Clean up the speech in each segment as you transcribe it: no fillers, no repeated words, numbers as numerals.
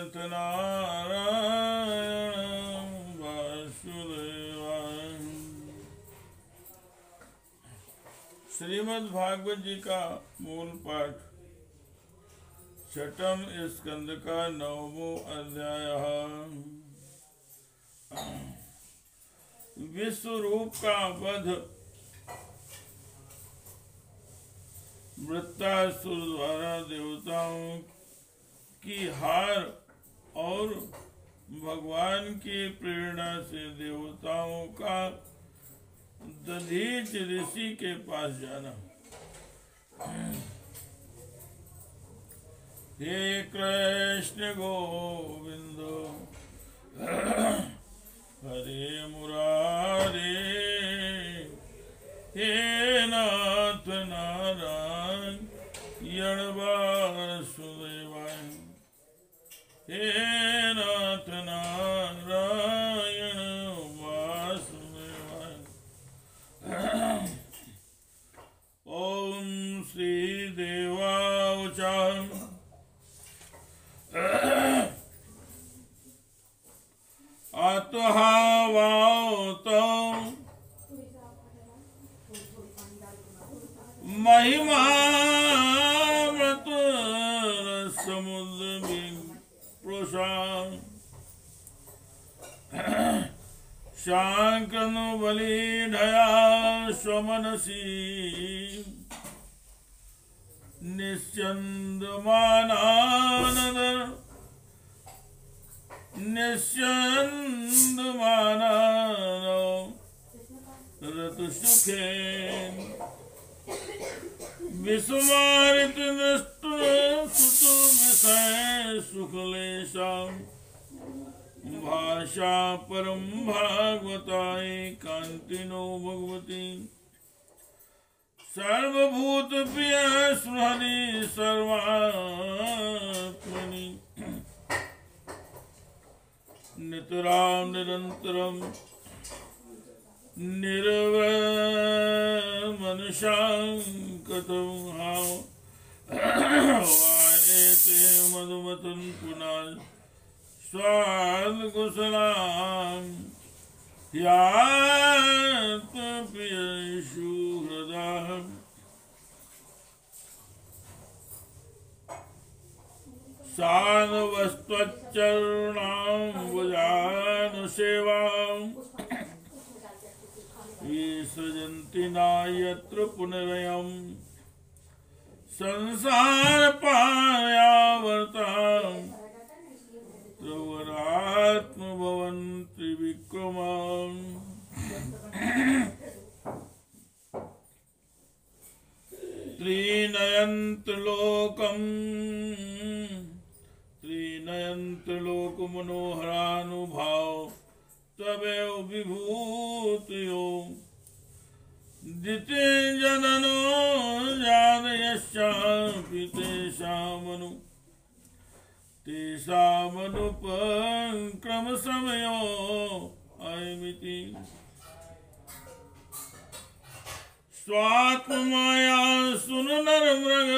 श्रीनाथ नारायण वासुदेवाय। श्रीमद् भागवत जी का मूल पाठ, छठम स्कंद का 9वां अध्याय। विश्व रूप का वध। वृत्तासुर द्वारा देवताओं की हार और भगवान की प्रेरणा से देवताओं का दधीच ऋषि के पास जाना। हे कृष्ण गोविंद हरे मुरारे, हे नाथ नारायण वासुदेवाय, हे नाथ नारायण वासुदेवाय। ओम श्री देवावचा आत्हावातो महिमामृत समुद्र प्रशांत शांकनु बलिढया स्वमनसी निश्चंदमानंद ऋतुसुखे विस्मारित सुखलेशम भाषा परम भागवताय कांतिनो भगवती सर्वभूत प्रिय सुहरि सर्वात्मनि नितराम निरंतरम निर्वमनुषां कथं वायते मधुमतं पुनः स्वादकुशलां यात्मप्रियेषु हृदयम्। साधवस्त्वच्चरणाम्बुजानुसेवाम् विसृजन्ति नायत्र पुनरयम् संसारपायावर्ताम् त्रवरात्मभवन्ति विक्रमाम्। त्रिनयन्त्रलोकमनोहरानुभाव तवेव विभूतयो दिते जननो जातयश्चापि तेषामनुपक्रमसमयो अयमिति। स्वात्ममाया सुनु नरमृग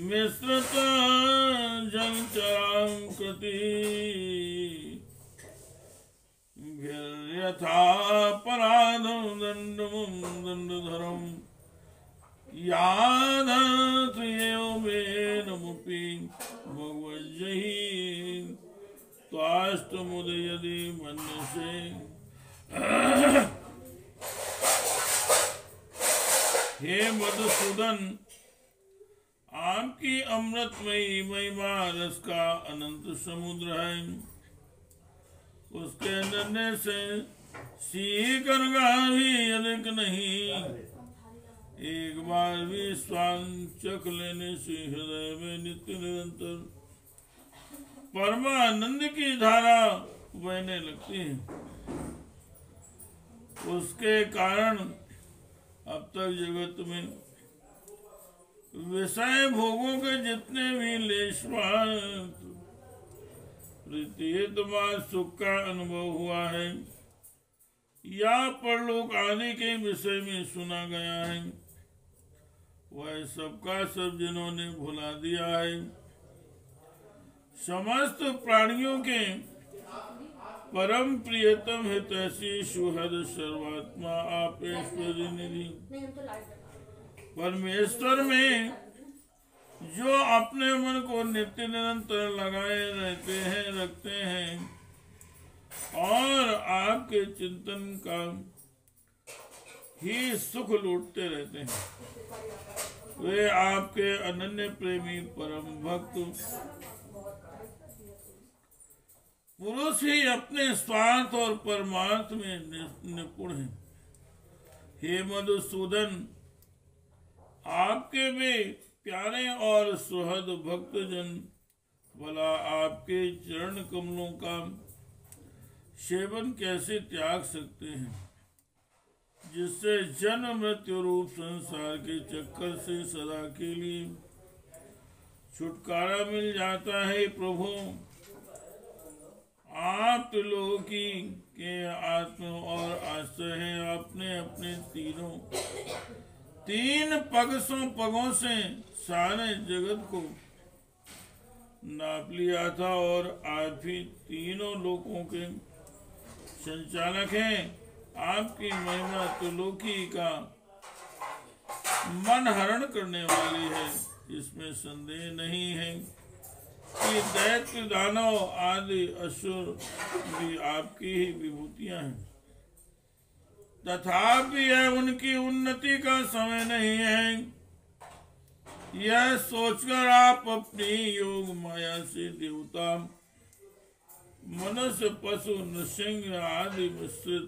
मिश्रत जलचरां कृति यथा पराधं दण्डधरं यादथेयो मेनमुपि भगवज्जहि त्वाष्टमुदयदि मन्यसे। हे मधुसूदन, आपकी अमृतमयी महिमा रस का अनंत समुद्र है। उसके निर्णय से सीकर का भी अधिक नहीं। एक बार भी स्वाद चख लेने से हृदय में नित्य निरंतर परमानंद की धारा बहने लगती है। उसके कारण अब तक जगत में विषय भोगों के जितने भी लेशमात्र प्रीतिहितवाद सुख का अनुभव हुआ है या परलोक आदि के विषय में सुना गया है, वह सबका सब जिन्होंने भुला दिया है, समस्त प्राणियों के परम प्रियतम हितैषी सुहृद सर्वात्मा आप ईश्वरी निधि परमेश्वर में जो अपने मन को नित्य निरंतर लगाए रहते हैं रखते हैं और आपके चिंतन का ही सुख लूटते रहते हैं, वे आपके अनन्य प्रेमी परम भक्त पुरुष ही अपने स्वार्थ और परमार्थ में निपुण हैं। हे मधुसूदन, आपके वे प्यारे और सुहृद भक्तजन भला आपके चरण कमलों का सेवन कैसे त्याग सकते हैं, जिससे जन्म मृत्यु रूप संसार के चक्कर से सदा के लिए छुटकारा मिल जाता है। प्रभु, आप त्रिलोकी के आत्म और आश्रय हैं। आपने अपने तीन पगों से सारे जगत को नाप लिया था और आज भी तीनों लोकों के संचालक हैं। आपकी महिमा त्रिलोकी का मन हरण करने वाली है, इसमें संदेह नहीं है कि दैत्य दानव आदि असुर भी आपकी ही विभूतियां हैं, तथापि यह उनकी उन्नति का समय नहीं है। यह सोचकर आप अपनी योग माया से देवता, मनुष्य, पशु, नृसिंह आदि मिश्रित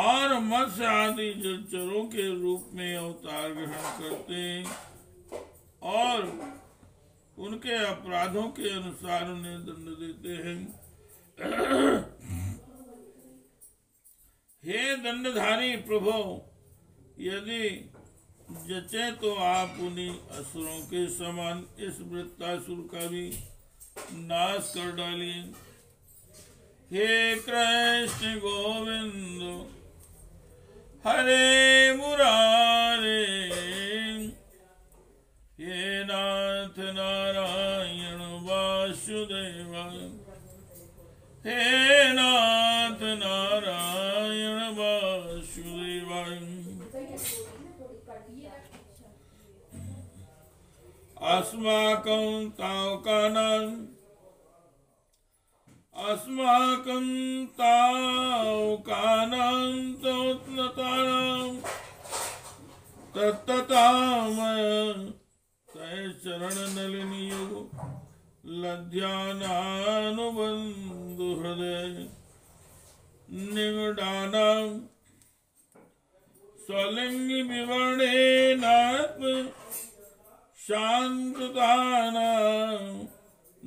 और मत्स्य आदि जलचरों के रूप में अवतार ग्रहण करते हैं और उनके अपराधों के अनुसार उन्हें दंड देते हैं। हे दंडधारी प्रभु, यदि जचे तो आप उन्हीं असुरों के समान इस वृत्तासुर का भी नाश कर डालिए। हे कृष्ण गोविंद हरे मुरारे, हे नाथ नारायण वासुदेव, हे नाथ नारायण वासुदेव। अस्माकं तावकानां तोत्नतानां तत्ततामय चरण नलिनियो लध्यानानुबंधु हृदय निगडानां स्वलिंग विवर्णेनात्म शान्ततानां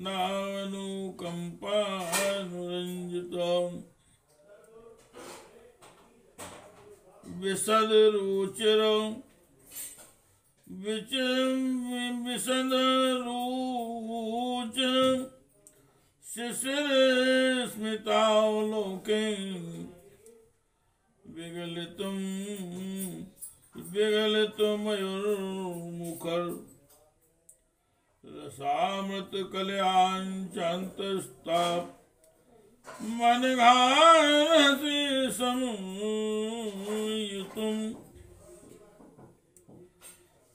नानुकंपानुरंजितम् विशद रुचिरो विशद रुच शिशिर स्मितावलोके विगलितुम मयूरमुखर रसामृत कल्याणचान्तस्ताप मनघानसि समुयुतुम्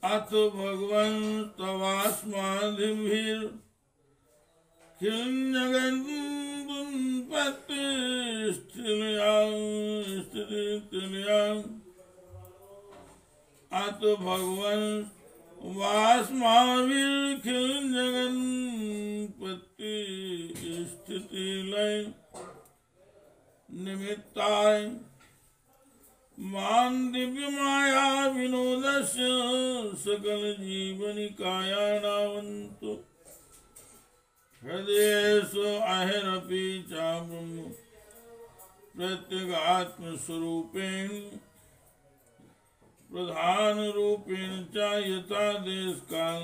अथ भगवन् तवास्माभिर्खिन्नगन्पतिस्थिल्यां अथ भगवन् वास्माभिर्खिन्नगन्पति स्थितिलय निमित्ताय मान दिव्य माया विनोदस्य सकल जीवनिकायानावन्तु हृदयेषु अहरपि चाब्रह्म प्रत्यगात्मस्वरूपेण प्रधान रूपेण च यथा देशकाल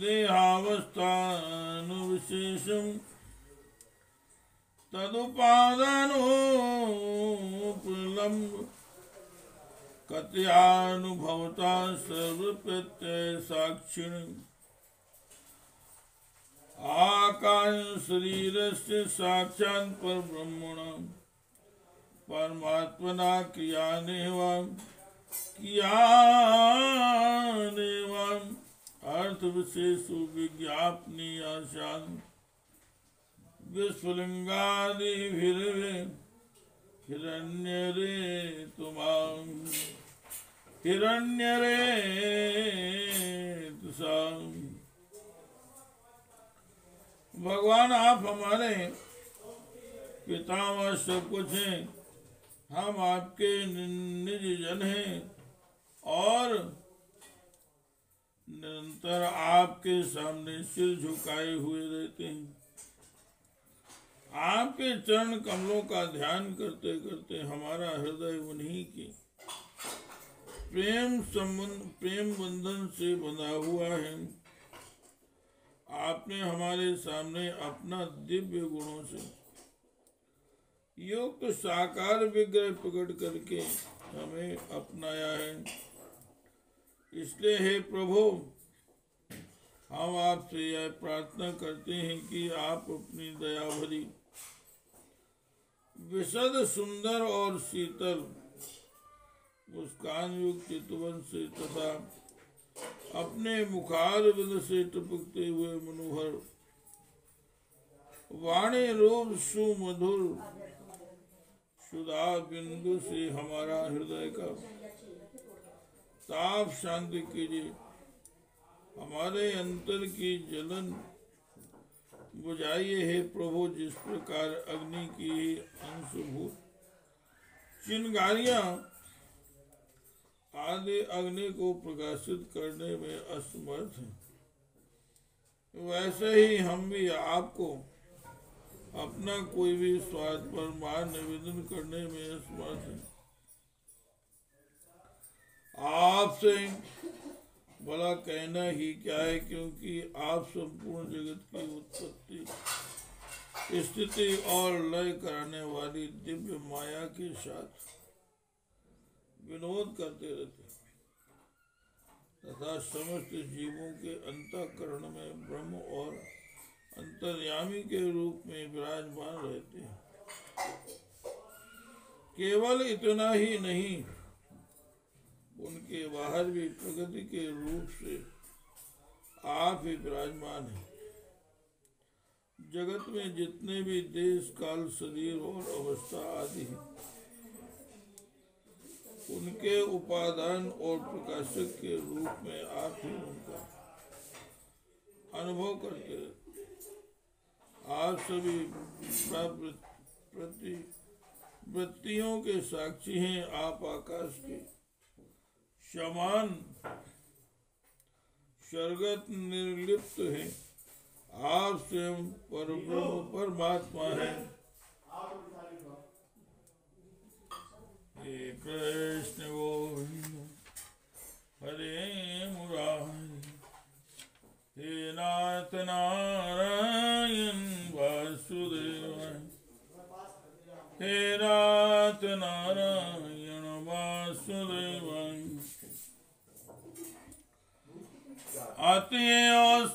देहावस्थानुविशेषम् तदुपादानोपलम्ब कथयानुभवता सर्वप्रत्यय साक्षिण शरीरस्य साक्षात् परब्रह्मणा परमात्मना क्रियानेव अर्थ विशेष विज्ञापनीयाशान विस्फुलिंगादिभिर्वे हिरण्यरेतसां। भगवान आप हमारे पितामह सब कुछ हैं, हम आपके निज जन हैं और निरंतर आपके सामने सिर झुकाए हुए रहते हैं। आपके चरण कमलों का ध्यान करते करते हमारा हृदय उन्हीं के प्रेम बंधन से बंधा हुआ है। आपने हमारे सामने अपना दिव्य गुणों से युक्त साकार विग्रह प्रकट करके हमें अपनाया है। इसलिए हे प्रभु, हम आपसे यह प्रार्थना करते हैं कि आप अपनी दया भरी विशद सुंदर और शीतल मुस्कान युक्त चितवन से तथा अपने मुखारविंद से टपकते हुए मनोहर वाणी रूप सुमधुर सुधा बिंदु से हमारा हृदय का ताप शांति कीजिए। हमारे अंतर की जलन बुझाइए हे प्रभु। जिस प्रकार अग्नि की अंशभूत चिंगारियां आदि अग्नि को प्रकाशित करने में असमर्थ हैं, वैसे ही हम भी आपको अपना कोई भी स्वार्थ पर मान निवेदन करने में असमर्थ हैं। आपसे भला कहना ही क्या है, क्योंकि आप संपूर्ण जगत की उत्पत्ति स्थिति और लय कराने वाली दिव्य माया के साथ विनोद करते रहते तथा समस्त जीवों के अंतःकरण में ब्रह्म और अंतर्यामी के रूप में विराजमान रहते हैं। केवल इतना ही नहीं, उनके बाहर भी प्रगति के रूप से आप ही विराजमान हैं। जगत में जितने भी देश काल शरीर और अवस्था आदि हैं, उनके उपादान और प्रकाशक के रूप में आप ही उनका अनुभव करते रहते। आप सभी वृत्तियों के साक्षी हैं। आप आकाश के समान सर्गत निर्लिप्त हैं। आप स्वयं परब्रह्म परमात्मा हैं। हे कृष्ण गोविंद हरे मुरारी, हे नाथ नारायण वासुदेव, हे नाथ नारायण वासुदेव। अतएव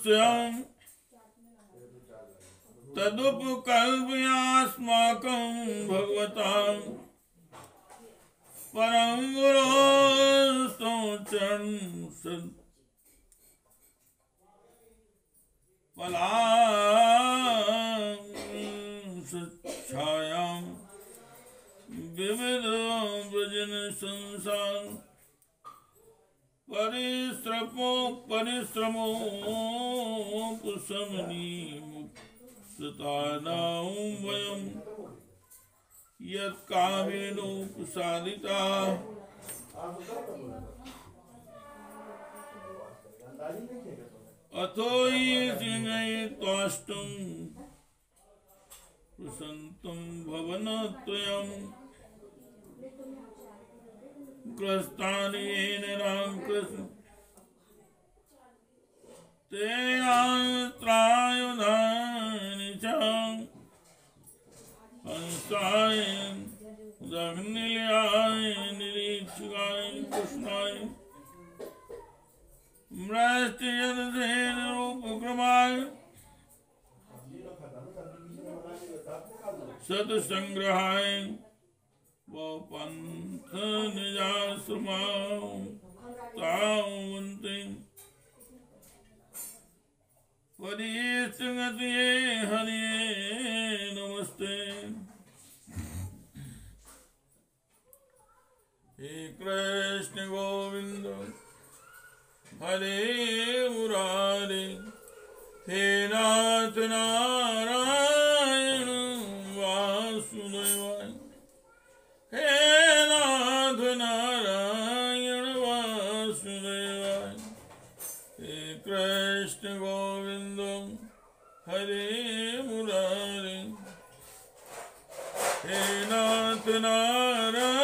तदुपकल्प्यास्माकं भगवतां परं गुरोस्तव चरणं पलाशच्छायां विविध व्रजन संसार परिश्रमोपशमनीमुक्तानां वयं यत्कामेनोपसादिताः अथो त्वाष्टं प्रसन्तं भवनत्रयं ग्रस्तानि येन रामकृष्ण ते त्रायुधानि च हंसाय दग्निलयाय निरीक्षकाय कृष्णाय मृष्टयदधेन रूपक्रमाय सत्संग्रहाय वो पंथ निजाश्रमावन्ते वरीष्ठगतये हरिये नमस्ते। हे कृष्ण गोविंद हरे मुरारे, हे नाथ नारायण वासुदेवाय, हे नाथ नारायण वासुदेवाय। हे कृष्ण गोविंद हरे मुरारे, हे नाथ नारायण